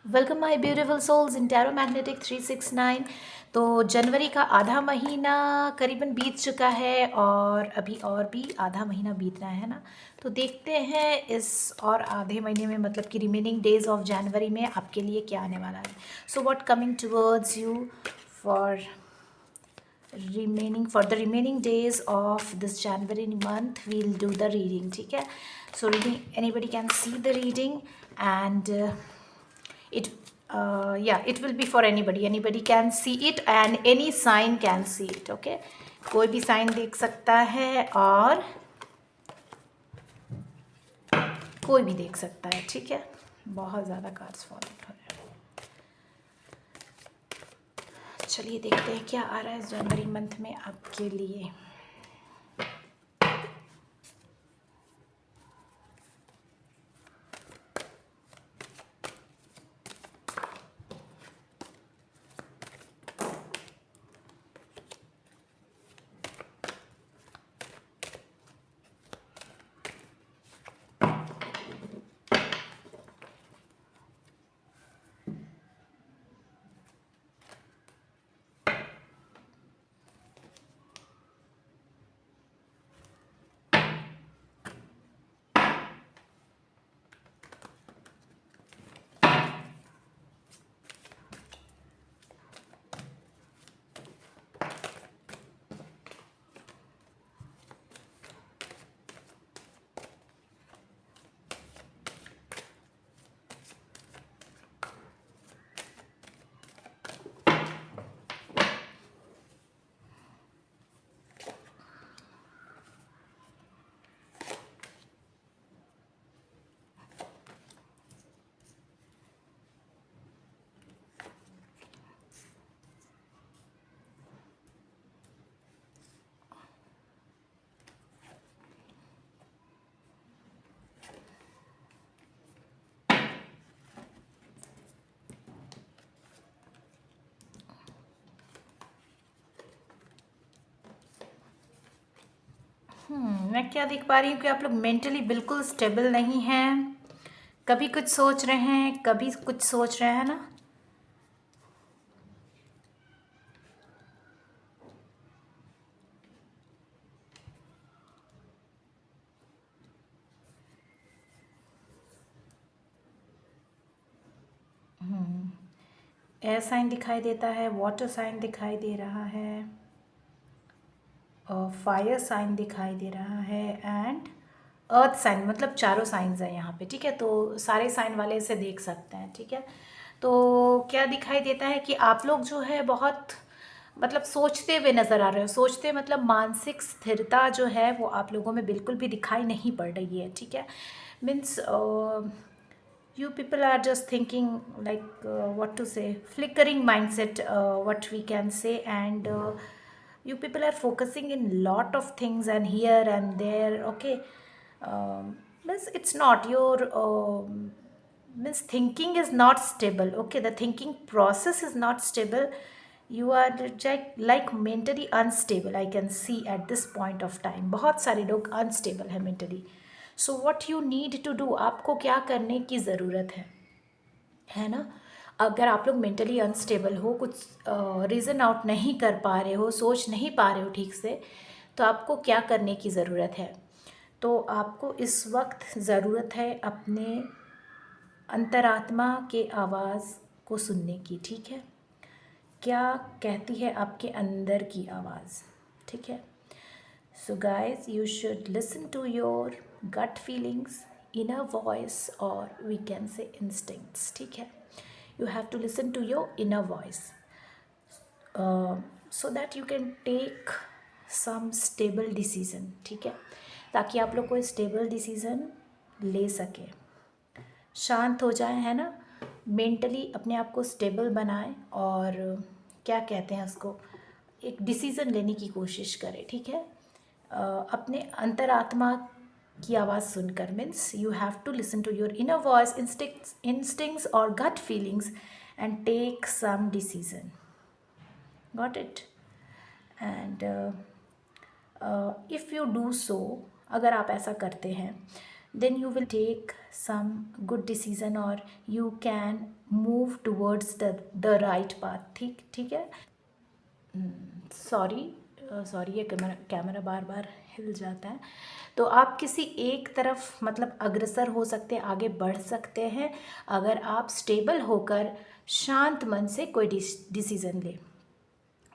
Welcome my beautiful souls in tarot magnetic 369। तो जनवरी का आधा महीना करीबन बीत चुका है और अभी और भी आधा महीना बीतना है ना। तो देखते हैं इस और आधे महीने में मतलब कि रिमेनिंग डेज ऑफ जनवरी में आपके लिए क्या आने वाला है। So what coming towards you for the remaining days of this January month. We'll do the reading, ठीक है। So reading, anybody can see the reading and it yeah, it will be for anybody can see it and any sign can see it, okay। कोई भी sign देख सकता है और कोई भी देख सकता है, ठीक है। बहुत ज़्यादा कार्ड्स फॉलो हो रहे हैं। चलिए देखते हैं क्या आ रहा है इस जनवरी मंथ में आपके लिए। मैं क्या देख पा रही हूँ कि आप लोग मेंटली बिल्कुल स्टेबल नहीं हैं। कभी कुछ सोच रहे हैं, कभी कुछ सोच रहे हैं ना। एयर साइन दिखाई देता है, वाटर साइन दिखाई दे रहा है, फायर साइन दिखाई दे रहा है एंड अर्थ साइन, मतलब चारों साइंस हैं यहाँ पे, ठीक है। तो सारे साइन वाले इसे देख सकते हैं, ठीक है। तो क्या दिखाई देता है कि आप लोग जो है बहुत मतलब सोचते हुए नज़र आ रहे हो। सोचते मतलब मानसिक स्थिरता जो है वो आप लोगों में बिल्कुल भी दिखाई नहीं पड़ रही है, ठीक है। Means you people are just thinking like what to say, flickering mindset, what we can say, and you people are focusing in lot of things and here and there, okay। Means it's not your means thinking is not stable, okay, the thinking process is not stable। You are like mentally unstable, I can see at this point of time बहुत सारे लोग unstable हैं mentally। So what you need to do, आपको क्या करने की ज़रूरत है ना। अगर आप लोग मेंटली अनस्टेबल हो, कुछ रीज़न आउट नहीं कर पा रहे हो, सोच नहीं पा रहे हो ठीक से, तो आपको क्या करने की ज़रूरत है। तो आपको इस वक्त ज़रूरत है अपने अंतरात्मा के आवाज़ को सुनने की, ठीक है। क्या कहती है आपके अंदर की आवाज़, ठीक है। So guys, you should listen to your gut feelings, inner voice, or we can say instincts, ठीक है। You have to listen to your inner voice so that you can take some stable decision, ठीक है, ताकि आप लोग कोई stable decision ले सके, शांत हो जाए, है ना। मेंटली अपने आप को स्टेबल बनाएं और क्या कहते हैं उसको, एक डिसीज़न लेने की कोशिश करें, ठीक है। अपने अंतरात्मा की आवाज़ सुनकर, means you have to listen to your inner voice, instincts और gut feelings and take some decision, got it. And if you do so, अगर आप ऐसा करते हैं, then you will take some good decision or you can move towards the right path. ठीक ठीक है. Sorry sorry, ये कैमरा बार बार हिल जाता है. तो आप किसी एक तरफ मतलब अग्रसर हो सकते हैं, आगे बढ़ सकते हैं अगर आप स्टेबल होकर शांत मन से कोई डिसीज़न लें.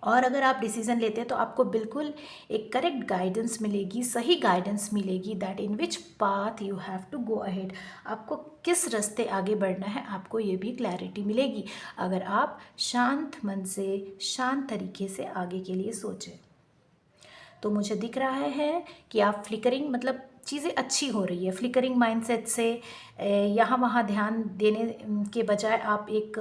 और अगर आप डिसीज़न लेते हैं तो आपको बिल्कुल एक करेक्ट गाइडेंस मिलेगी, सही गाइडेंस मिलेगी, that in which path you have to go ahead. आपको किस रास्ते आगे बढ़ना है आपको ये भी क्लैरिटी मिलेगी अगर आप शांत मन से शांत तरीके से आगे के लिए सोचें. तो मुझे दिख रहा है कि आप फ्लिकरिंग मतलब चीज़ें अच्छी हो रही है. फ्लिकरिंग माइंडसेट से यहाँ वहाँ ध्यान देने के बजाय आप एक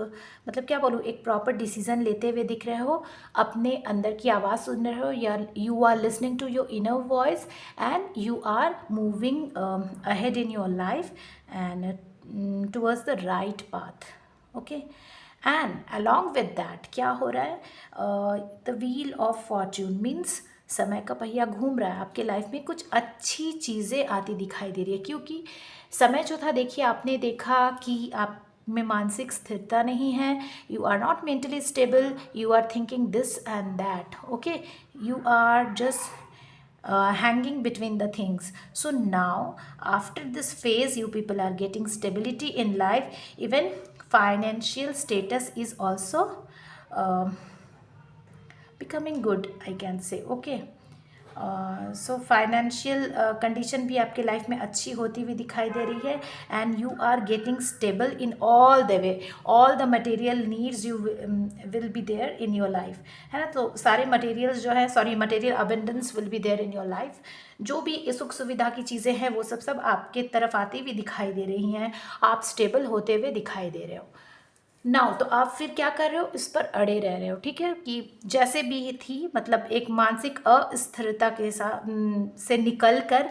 मतलब क्या बोलूँ, एक प्रॉपर डिसीज़न लेते हुए दिख रहे हो. अपने अंदर की आवाज़ सुन रहे हो, या you are listening to your inner voice and you are moving ahead in your life and towards the right path. Okay. And along with that क्या हो रहा है, the wheel of fortune means समय का पहिया घूम रहा है आपके लाइफ में. कुछ अच्छी चीज़ें आती दिखाई दे रही है, क्योंकि समय जो था देखिए आपने देखा कि आप में मानसिक स्थिरता नहीं है. You are not mentally stable, you are thinking this and that. Okay, you are just hanging between the things. So now after this phase you people are getting stability in life. Even financial status is also uh, becoming good, I can say. Okay. So financial condition भी आपके life में अच्छी होती हुई दिखाई दे रही है. And you are getting stable in all the way. All the material needs you will be there in your life, है ना. तो सारे मटेरियल्स जो है, sorry, material abundance will be there in your life. जो भी सुख सुविधा की चीज़ें हैं वो सब आपके तरफ आती हुई दिखाई दे रही हैं. आप स्टेबल होते हुए दिखाई दे रहे हो. नाउ तो आप फिर क्या कर रहे हो, इस पर अड़े रह रहे हो. ठीक है, कि जैसे भी थी मतलब एक मानसिक अस्थिरता के साथ से निकल कर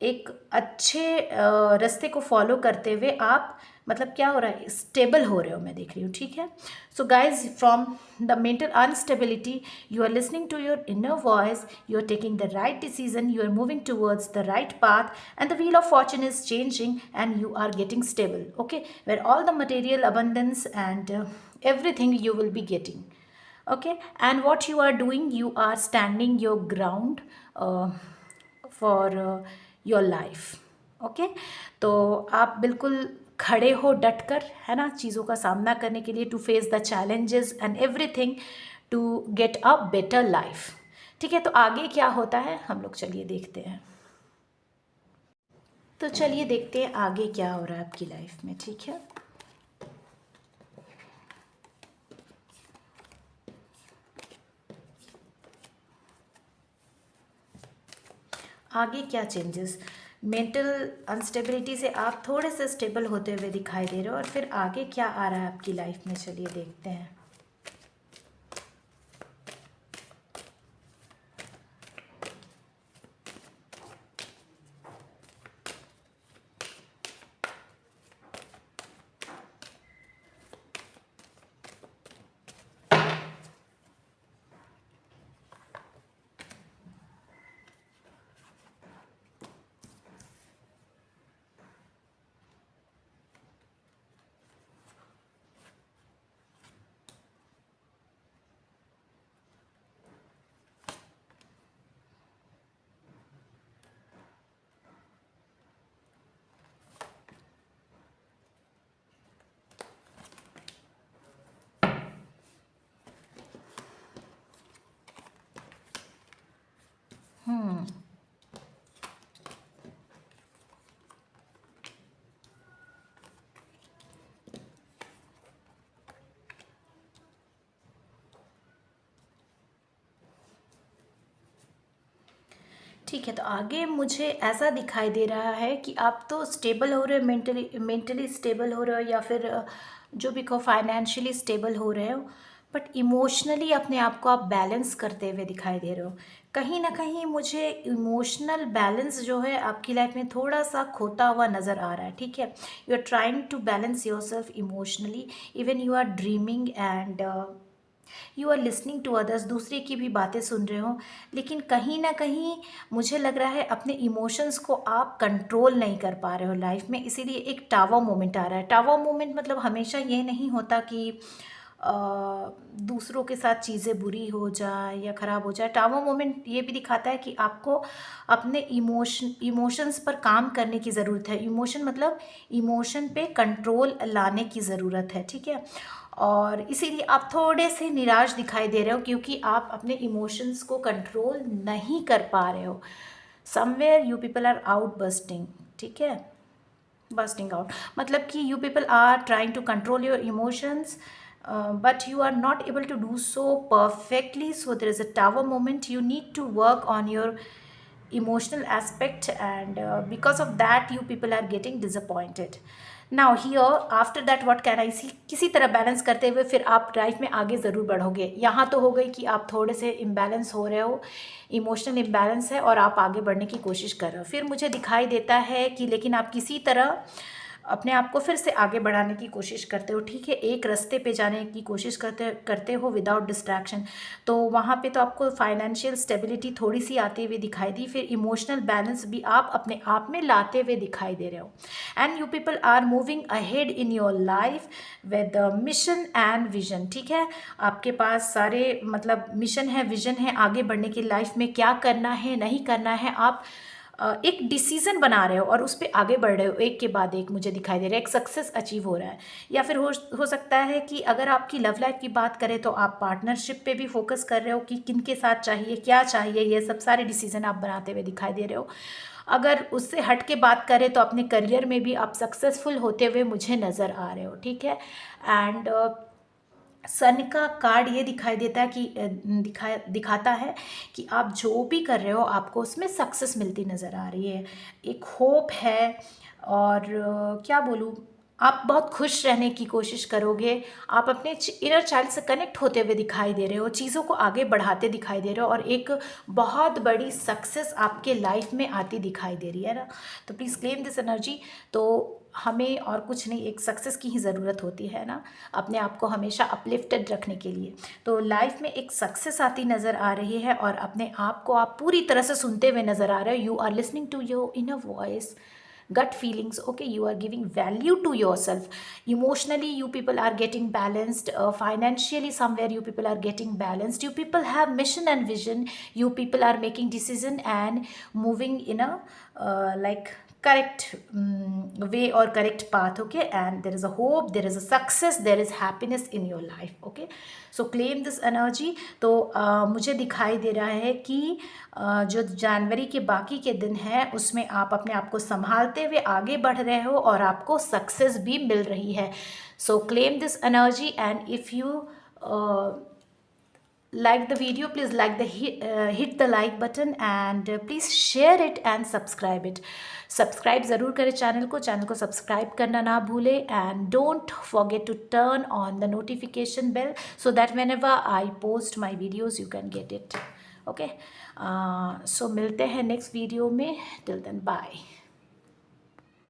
एक अच्छे रास्ते को फॉलो करते हुए आप मतलब क्या हो रहा है, स्टेबल हो रहे हो, मैं देख रही हूँ. ठीक है. So guys, from the mental instability you are listening to your inner voice, you are taking the right decision, you are moving towards the right path, and the wheel of fortune is changing and you are getting stable. Okay, where all the material abundance and everything you will be getting. Okay, and what you are doing, you are standing your ground for your life. Okay, तो आप बिल्कुल खड़े हो डट कर, है ना, चीज़ों का सामना करने के लिए, to face the challenges and everything to get a better life. ठीक है, तो आगे क्या होता है हम लोग चलिए देखते हैं. तो चलिए देखते हैं आगे क्या हो रहा है आपकी लाइफ में. ठीक है, आगे क्या चेंजेस. मेंटल अनस्टेबिलिटी से आप थोड़े से स्टेबल होते हुए दिखाई दे रहे हो, और फिर आगे क्या आ रहा है आपकी लाइफ में चलिए देखते हैं. ठीक है, तो आगे मुझे ऐसा दिखाई दे रहा है कि आप तो स्टेबल हो रहे हो, मेंटली स्टेबल हो रहे हो, या फिर जो भी कहो फाइनेंशियली स्टेबल हो रहे हो, बट इमोशनली अपने आप को आप बैलेंस करते हुए दिखाई दे रहे हो. कहीं ना कहीं मुझे इमोशनल बैलेंस जो है आपकी लाइफ में थोड़ा सा खोता हुआ नज़र आ रहा है. ठीक है, you are trying to balance yourself emotionally, even you are dreaming and you are listening to others, दूसरे की भी बातें सुन रहे हो, लेकिन कहीं ना कहीं मुझे लग रहा है अपने इमोशंस को आप कंट्रोल नहीं कर पा रहे हो लाइफ में, इसीलिए एक टावर मोमेंट आ रहा है। टावर मोमेंट मतलब हमेशा ये नहीं होता कि अ, दूसरों के साथ चीज़ें बुरी हो जाए या ख़राब हो जाए। टावर मोमेंट ये भी दिखाता है कि आपको अपने इमोशंस पर काम करने की ज़रूरत है। इमोशन मतलब इमोशन पे कंट्रोल लाने की ज़रूरत है, ठीक है। और इसीलिए आप थोड़े से निराश दिखाई दे रहे हो क्योंकि आप अपने इमोशंस को कंट्रोल नहीं कर पा रहे हो। Somewhere you people are out busting, ठीक है। बस्टिंग आउट मतलब कि you people are trying to control your emotions, but you are not able to do so perfectly, so there is a tower moment. You need to work on your emotional aspect, and because of that you people are getting disappointed. Now here after that what can I see, किसी तरह balance करते हुए फिर आप life में आगे ज़रूर बढ़ोगे। यहाँ तो हो गई कि आप थोड़े से इम्बैलेंस हो रहे हो, इमोशनल इम्बैलेंस है और आप आगे बढ़ने की कोशिश कर रहे हो। फिर मुझे दिखाई देता है कि लेकिन आप किसी तरह अपने आप को फिर से आगे बढ़ाने की कोशिश करते हो, ठीक है। एक रास्ते पे जाने की कोशिश करते करते हो विदाउट डिस्ट्रैक्शन। तो वहाँ पे तो आपको फाइनेंशियल स्टेबिलिटी थोड़ी सी आती हुई दिखाई दी, फिर इमोशनल बैलेंस भी आप अपने आप में लाते हुए दिखाई दे रहे हो। And you people are moving ahead in your life with mission and vision, ठीक है। आपके पास सारे मतलब मिशन है, विजन है, आगे बढ़ने की लाइफ में क्या करना है नहीं करना है, आप एक डिसीजन बना रहे हो और उस पर आगे बढ़ रहे हो एक के बाद एक। मुझे दिखाई दे रहा है एक सक्सेस अचीव हो रहा है। या फिर हो सकता है कि अगर आपकी लव लाइफ की बात करें तो आप पार्टनरशिप पे भी फोकस कर रहे हो कि किन के साथ चाहिए, क्या चाहिए, ये सब सारे डिसीजन आप बनाते हुए दिखाई दे रहे हो। अगर उससे हट के बात करें तो अपने करियर में भी आप सक्सेसफुल होते हुए मुझे नज़र आ रहे हो, ठीक है। एंड सन का कार्ड ये दिखाई देता है कि दिखाता है कि आप जो भी कर रहे हो आपको उसमें सक्सेस मिलती नज़र आ रही है, एक होप है। और क्या बोलूँ, आप बहुत खुश रहने की कोशिश करोगे, आप अपने इनर चाइल्ड से कनेक्ट होते हुए दिखाई दे रहे हो, चीज़ों को आगे बढ़ाते दिखाई दे रहे हो और एक बहुत बड़ी सक्सेस आपके लाइफ में आती दिखाई दे रही है ना। तो प्लीज़ क्लेम दिस एनर्जी। तो हमें और कुछ नहीं, एक सक्सेस की ही ज़रूरत होती है ना, अपने आप को हमेशा अपलिफ्टेड रखने के लिए। तो लाइफ में एक सक्सेस आती नज़र आ रही है और अपने आप को आप पूरी तरह से सुनते हुए नज़र आ रहे हो। You are listening to your inner voice, gut feelings, okay, you are giving value to yourself. Emotionally you people are getting balanced, financially somewhere you people are getting balanced, you people have mission and vision, you people are making decision and moving in a like correct way or correct path, okay. And there is a hope, there is a success, there is happiness in your life, okay. So claim this energy. तो मुझे दिखाई दे रहा है कि जो जनवरी के बाकी के दिन हैं उसमें आप अपने आप को संभालते हुए आगे बढ़ रहे हो और आपको सक्सेस भी मिल रही है। सो claim this energy and if you like the video, please like the hit the like button and please share it and subscribe it. Subscribe ज़रूर करें चैनल को सब्सक्राइब करना ना भूले and don't forget to turn on the notification bell so that whenever I post my videos you can get it, okay. सो मिलते हैं next video में, till then bye.